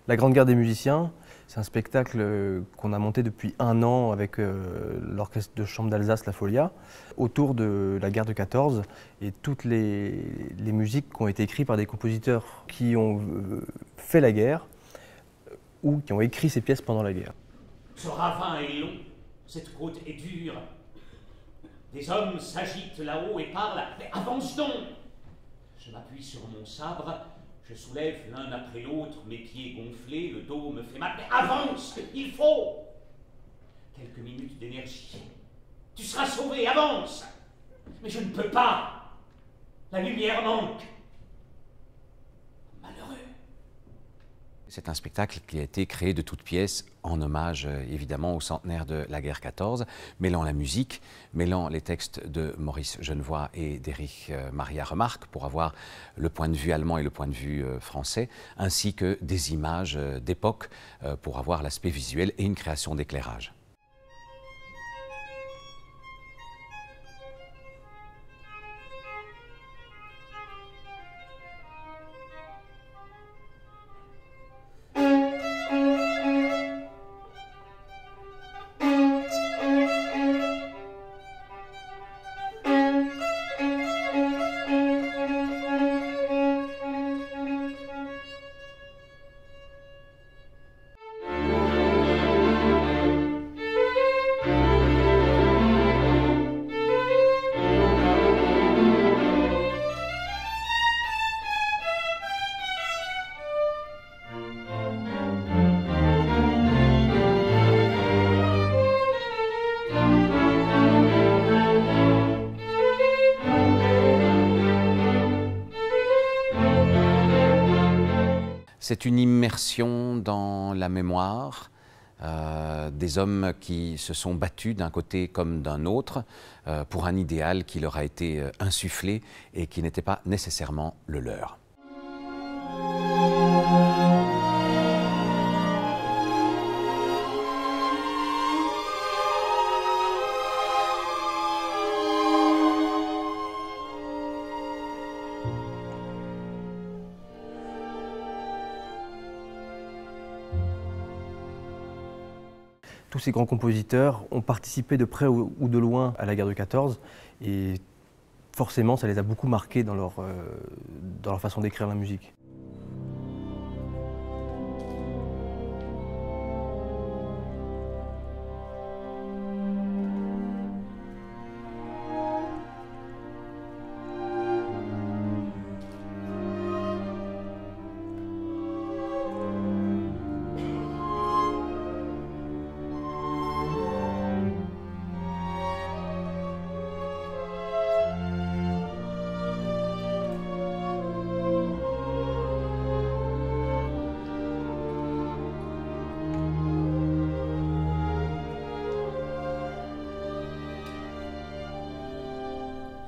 La Grande Guerre des musiciens, c'est un spectacle qu'on a monté depuis 1 an avec l'orchestre de chambre d'Alsace, la Folia, autour de la guerre de 14 et toutes les musiques qui ont été écrites par des compositeurs qui ont fait la guerre ou qui ont écrit ces pièces pendant la guerre. Ce ravin est long, cette côte est dure. Des hommes s'agitent là-haut et parlent, mais avance donc! Je m'appuie sur mon sabre, je soulève l'un après l'autre mes pieds gonflés, le dos me fait mal, mais avance! Il faut! Quelques minutes d'énergie. Tu seras sauvé, avance! Mais je ne peux pas! La lumière manque! Malheureux! C'est un spectacle qui a été créé de toutes pièces en hommage évidemment au centenaire de la guerre 14, mêlant la musique, mêlant les textes de Maurice Genevoix et d'Erich Maria Remarque pour avoir le point de vue allemand et le point de vue français, ainsi que des images d'époque pour avoir l'aspect visuel et une création d'éclairage. C'est une immersion dans la mémoire des hommes qui se sont battus d'un côté comme d'un autre pour un idéal qui leur a été insufflé et qui n'était pas nécessairement le leur. Tous ces grands compositeurs ont participé de près ou de loin à la guerre de 14 et forcément ça les a beaucoup marqués dans leur façon d'écrire la musique.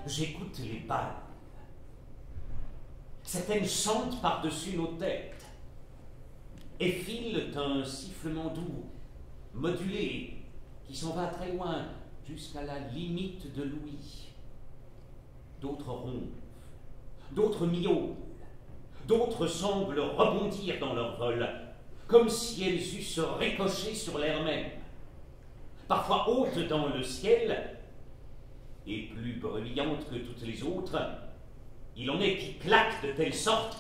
J'écoute les balles. Certaines chantent par-dessus nos têtes et filent un sifflement doux, modulé, qui s'en va très loin, jusqu'à la limite de l'ouïe. D'autres ronflent, d'autres miaulent, d'autres semblent rebondir dans leur vol, comme si elles eussent ricoché sur l'air même. Parfois hautes dans le ciel, et plus bruyante que toutes les autres, il en est qui claquent de telle sorte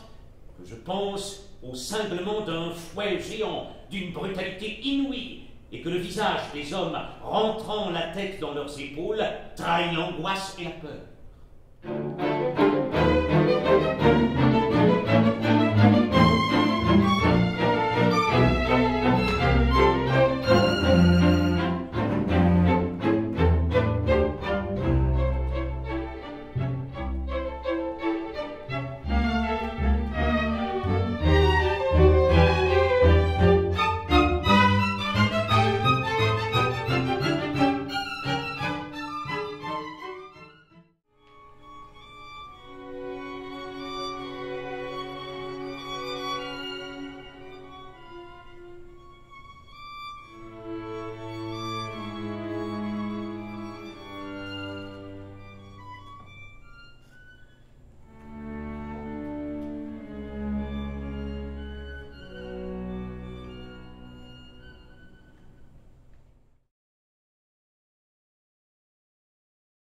que je pense au cinglement d'un fouet géant d'une brutalité inouïe et que le visage des hommes rentrant la tête dans leurs épaules trahit l'angoisse et la peur.